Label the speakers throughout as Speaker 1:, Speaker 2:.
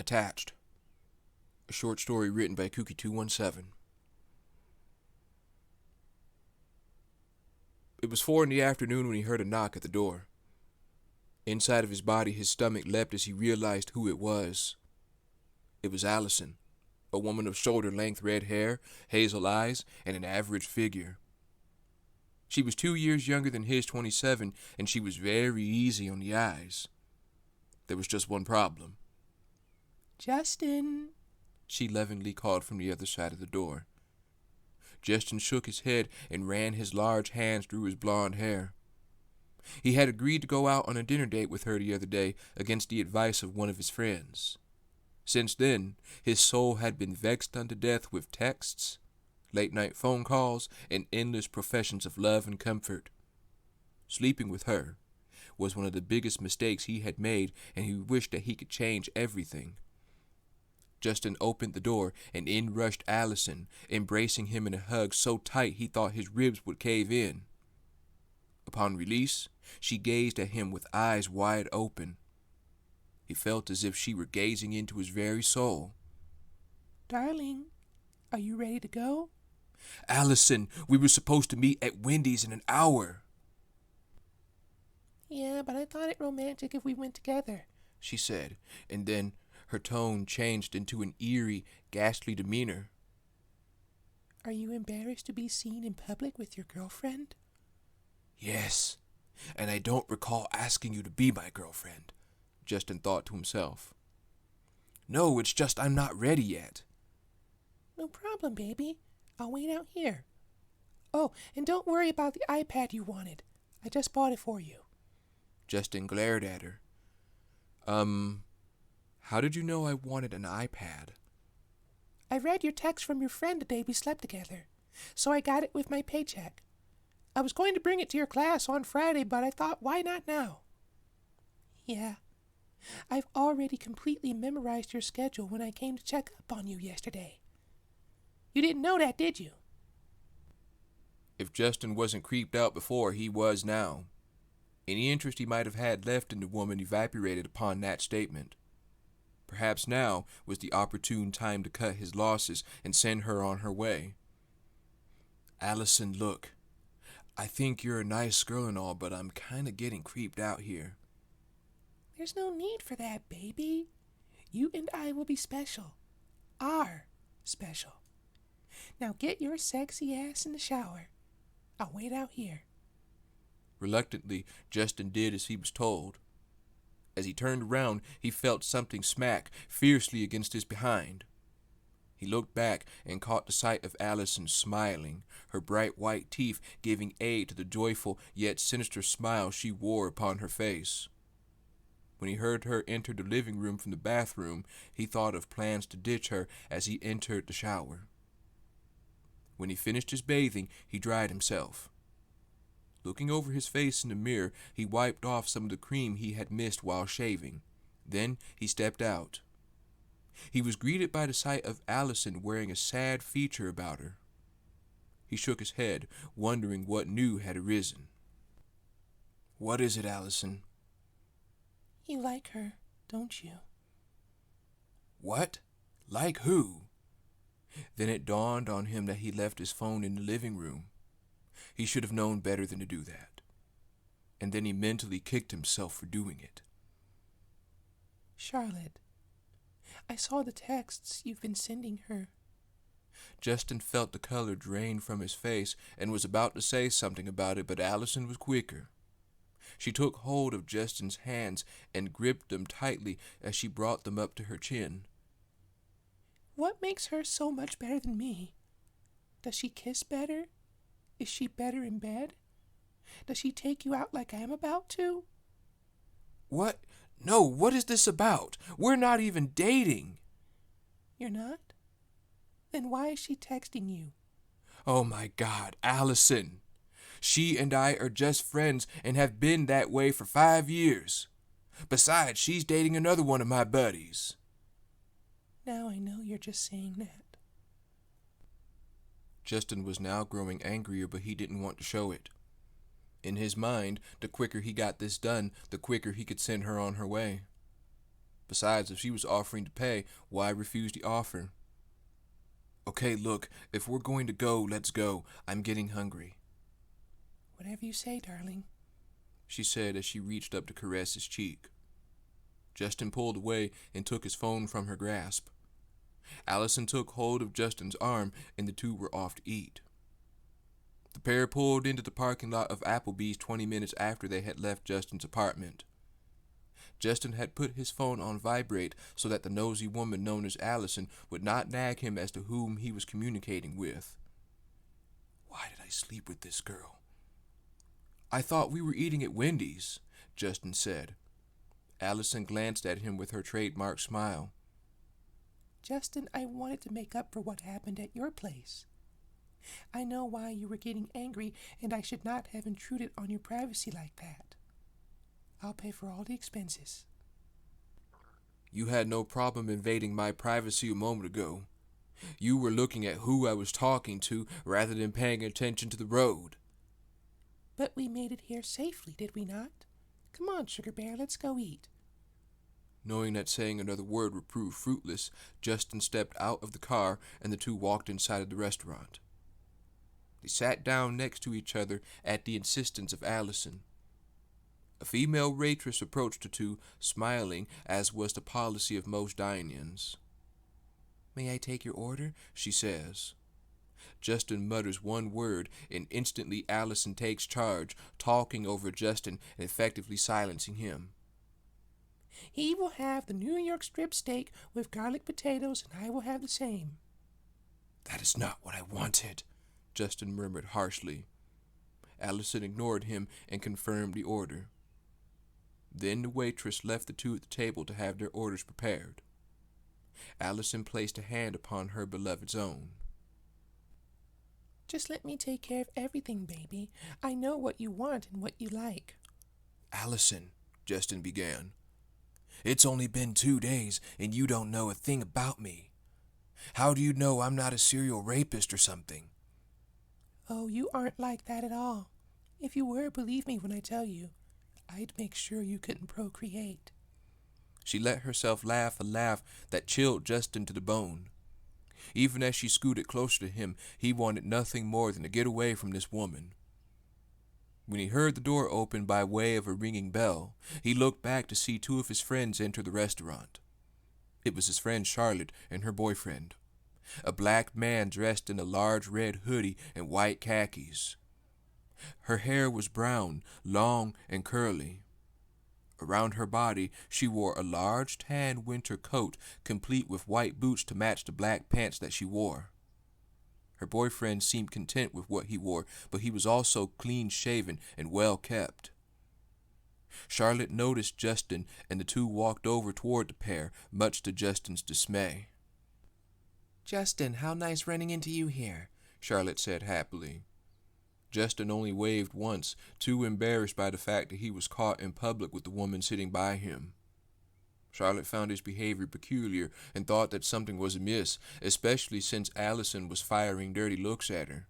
Speaker 1: Attached. A short story written by Kooky217. It was 4 in the afternoon when he heard a knock at the door. Inside of his body, his stomach leapt as he realized who it was. It was Allison, a woman of shoulder-length red hair, hazel eyes, and an average figure. She was 2 years younger than his 27, and she was very easy on the eyes. There was just one problem.
Speaker 2: "Justin,"
Speaker 1: she lovingly called from the other side of the door. Justin shook his head and ran his large hands through his blonde hair. He had agreed to go out on a dinner date with her the other day against the advice of one of his friends. Since then, his soul had been vexed unto death with texts, late-night phone calls, and endless professions of love and comfort. Sleeping with her was one of the biggest mistakes he had made, and he wished that he could change everything. Justin opened the door, and in rushed Allison, embracing him in a hug so tight he thought his ribs would cave in. Upon release, she gazed at him with eyes wide open. He felt as if she were gazing into his very soul.
Speaker 2: "Darling, are you ready to go?"
Speaker 1: "Allison, we were supposed to meet at Wendy's in an hour."
Speaker 2: "Yeah, but I thought it romantic if we went together,"
Speaker 1: she said, and then her tone changed into an eerie, ghastly demeanor.
Speaker 2: "Are you embarrassed to be seen in public with your girlfriend?"
Speaker 1: "Yes, and I don't recall asking you to be my girlfriend," Justin thought to himself. "No, it's just I'm not ready yet."
Speaker 2: "No problem, baby. I'll wait out here. Oh, and don't worry about the iPad you wanted. I just bought it for you."
Speaker 1: Justin glared at her. How did you know I wanted an iPad?"
Speaker 2: "I read your text from your friend the day we slept together, so I got it with my paycheck. I was going to bring it to your class on Friday, but I thought, why not now?" "Yeah, I've already completely memorized your schedule when I came to check up on you yesterday. You didn't know that, did you?"
Speaker 1: If Justin wasn't creeped out before, he was now. Any interest he might have had left in the woman evaporated upon that statement. Perhaps now was the opportune time to cut his losses and send her on her way. "Allison, look. I think you're a nice girl and all, but I'm kind of getting creeped out here."
Speaker 2: "There's no need for that, baby. You and I will be special. Are special. Now get your sexy ass in the shower. I'll wait out here."
Speaker 1: Reluctantly, Justin did as he was told. As he turned around, he felt something smack fiercely against his behind. He looked back and caught the sight of Allison smiling, her bright white teeth giving aid to the joyful yet sinister smile she wore upon her face. When he heard her enter the living room from the bathroom, he thought of plans to ditch her as he entered the shower. When he finished his bathing, he dried himself. Looking over his face in the mirror, he wiped off some of the cream he had missed while shaving. Then he stepped out. He was greeted by the sight of Allison wearing a sad feature about her. He shook his head, wondering what new had arisen. "What is it, Allison?"
Speaker 2: "You like her, don't you?"
Speaker 1: "What? Like who?" Then it dawned on him that he left his phone in the living room. He should have known better than to do that. And then he mentally kicked himself for doing it.
Speaker 2: "Charlotte, I saw the texts you've been sending her."
Speaker 1: Justin felt the color drain from his face and was about to say something about it, but Allison was quicker. She took hold of Justin's hands and gripped them tightly as she brought them up to her chin.
Speaker 2: "What makes her so much better than me? Does she kiss better? Is she better in bed? Does she take you out like I'm about to?"
Speaker 1: "What? No, what is this about? We're not even dating."
Speaker 2: "You're not? Then why is she texting you?"
Speaker 1: Oh my God, Allison. She and I are just friends and have been that way for 5 years. Besides, she's dating another one of my buddies.
Speaker 2: "Now I know you're just saying that."
Speaker 1: Justin was now growing angrier, but he didn't want to show it. In his mind, the quicker he got this done, the quicker he could send her on her way. Besides, if she was offering to pay, why refuse the offer? Okay, look, if we're going to go, let's go. I'm getting hungry.
Speaker 2: Whatever you say, darling,
Speaker 1: she said as she reached up to caress his cheek. Justin pulled away and took his phone from her grasp. Allison took hold of Justin's arm, and the two were off to eat. The pair pulled into the parking lot of Applebee's 20 minutes after they had left Justin's apartment. Justin had put his phone on vibrate so that the nosy woman known as Allison would not nag him as to whom he was communicating with. Why did I sleep with this girl? I thought we were eating at Wendy's, Justin said. Allison glanced at him with her trademark smile.
Speaker 2: Justin, I wanted to make up for what happened at your place. I know why you were getting angry, and I should not have intruded on your privacy like that. I'll pay for all the expenses.
Speaker 1: You had no problem invading my privacy a moment ago. You were looking at who I was talking to rather than paying attention to the road.
Speaker 2: But we made it here safely, did we not? Come on, Sugar Bear, let's go eat.
Speaker 1: Knowing that saying another word would prove fruitless, Justin stepped out of the car and the two walked inside of the restaurant. They sat down next to each other at the insistence of Allison. A female waitress approached the two, smiling, as was the policy of most dine-ins. May I take your order? She says. Justin mutters one word, and instantly Allison takes charge, talking over Justin and effectively silencing him.
Speaker 2: He will have the New York strip steak with garlic potatoes, and I will have the same.
Speaker 1: That is not what I wanted, Justin murmured harshly. Allison ignored him and confirmed the order. Then the waitress left the two at the table to have their orders prepared. Allison placed a hand upon her beloved's own.
Speaker 2: Just let me take care of everything, baby. I know what you want and what you like.
Speaker 1: Allison, Justin began. It's only been 2 days, and you don't know a thing about me. How do you know I'm not a serial rapist or something?
Speaker 2: Oh, you aren't like that at all. If you were, believe me when I tell you, I'd make sure you couldn't procreate.
Speaker 1: She let herself laugh a laugh that chilled Justin to the bone. Even as she scooted closer to him, he wanted nothing more than to get away from this woman. When he heard the door open by way of a ringing bell, he looked back to see 2 of his friends enter the restaurant. It was his friend Charlotte and her boyfriend, a black man dressed in a large red hoodie and white khakis. Her hair was brown, long and curly. Around her body, she wore a large tan winter coat, complete with white boots to match the black pants that she wore. Her boyfriend seemed content with what he wore, but he was also clean-shaven and well-kept. Charlotte noticed Justin, and the two walked over toward the pair, much to Justin's dismay. Justin, how nice running into you here, Charlotte said happily. Justin only waved once, too embarrassed by the fact that he was caught in public with the woman sitting by him. Charlotte found his behavior peculiar and thought that something was amiss, especially since Allison was firing dirty looks at her.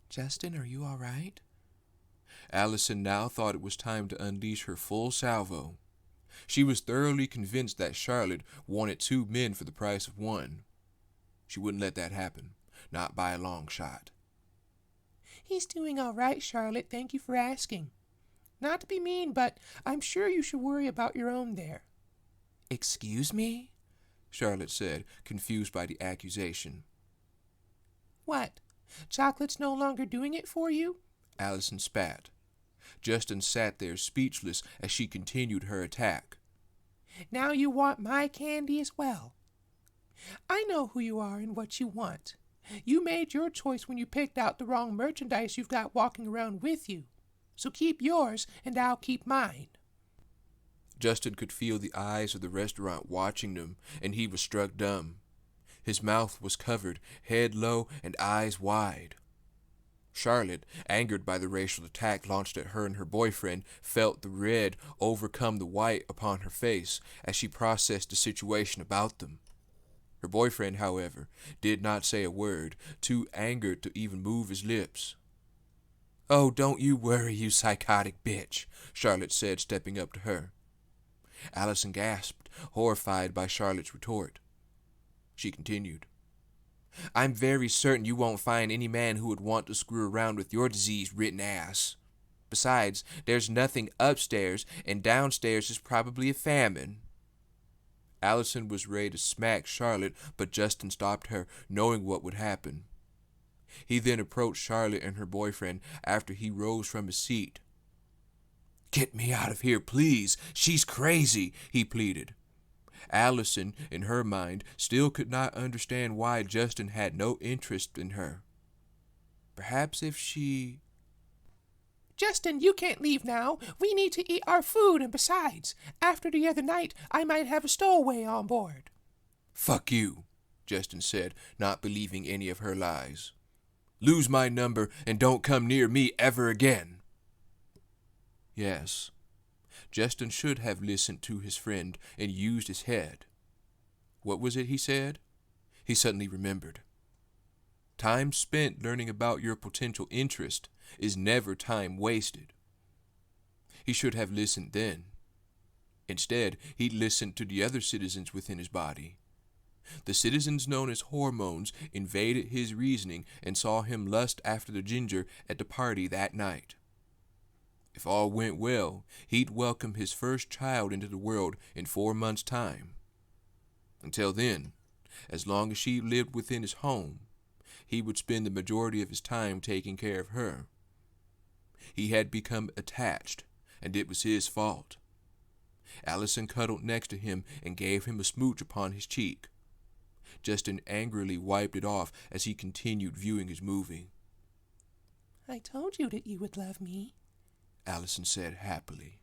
Speaker 1: Justin, are you all right? Allison now thought it was time to unleash her full salvo. She was thoroughly convinced that Charlotte wanted 2 men for the price of 1. She wouldn't let that happen, not by a long shot.
Speaker 2: He's doing all right, Charlotte. Thank you for asking. Not to be mean, but I'm sure you should worry about your own there.
Speaker 1: Excuse me? Charlotte said, confused by the accusation.
Speaker 2: What? Chocolate's no longer doing it for you?
Speaker 1: Allison spat. Justin sat there speechless as she continued her attack.
Speaker 2: Now you want my candy as well. I know who you are and what you want. You made your choice when you picked out the wrong merchandise you've got walking around with you. So keep yours, and I'll keep mine.
Speaker 1: Justin could feel the eyes of the restaurant watching them, and he was struck dumb. His mouth was covered, head low and eyes wide. Charlotte, angered by the racial attack launched at her and her boyfriend, felt the red overcome the white upon her face as she processed the situation about them. Her boyfriend, however, did not say a word, too angered to even move his lips. Oh, don't you worry, you psychotic bitch, Charlotte said, stepping up to her. Allison gasped, horrified by Charlotte's retort. She continued, I'm very certain you won't find any man who would want to screw around with your disease-ridden ass. Besides, there's nothing upstairs, and downstairs is probably a famine. Allison was ready to smack Charlotte, but Justin stopped her, knowing what would happen. He then approached Charlotte and her boyfriend after he rose from his seat. Get me out of here, please. She's crazy, he pleaded. Allison, in her mind, still could not understand why Justin had no interest in her. Perhaps if she...
Speaker 2: Justin, you can't leave now. We need to eat our food, and besides, after the other night, I might have a stowaway on board.
Speaker 1: Fuck you, Justin said, not believing any of her lies. Lose my number and don't come near me ever again. Yes, Justin should have listened to his friend and used his head. What was it he said? He suddenly remembered. Time spent learning about your potential interest is never time wasted. He should have listened then. Instead, he listened to the other citizens within his body. The citizens known as hormones invaded his reasoning and saw him lust after the ginger at the party that night. If all went well, he'd welcome his first child into the world in 4 months' time. Until then, as long as she lived within his home, he would spend the majority of his time taking care of her. He had become attached, and it was his fault. Allison cuddled next to him and gave him a smooch upon his cheek. Justin angrily wiped it off as he continued viewing his movie.
Speaker 2: I told you that you would love me,
Speaker 1: Allison said happily.